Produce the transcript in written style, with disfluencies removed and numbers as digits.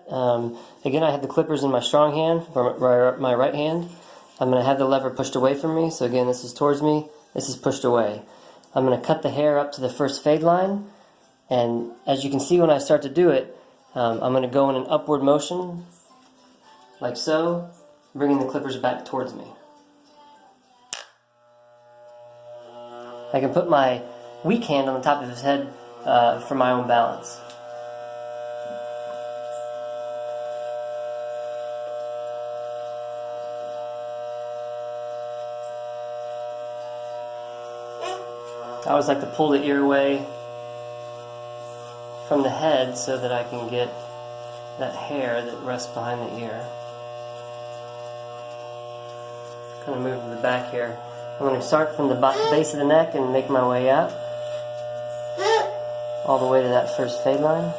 Again, I have the clippers in my strong hand, for my right hand. I'm going to have the lever pushed away from me. So again, this is towards me, this is pushed away. I'm going to cut the hair up to the first fade line, and as you can see when I start to do it, I'm going to go in an upward motion, like so, bringing the clippers back towards me. I can put my weak hand on the top of his head for my own balance. I always like to pull the ear away from the head so that I can get that hair that rests behind the ear. Kind of move to the back here. I'm going to start from the base of the neck and make my way up all the way to that first fade line.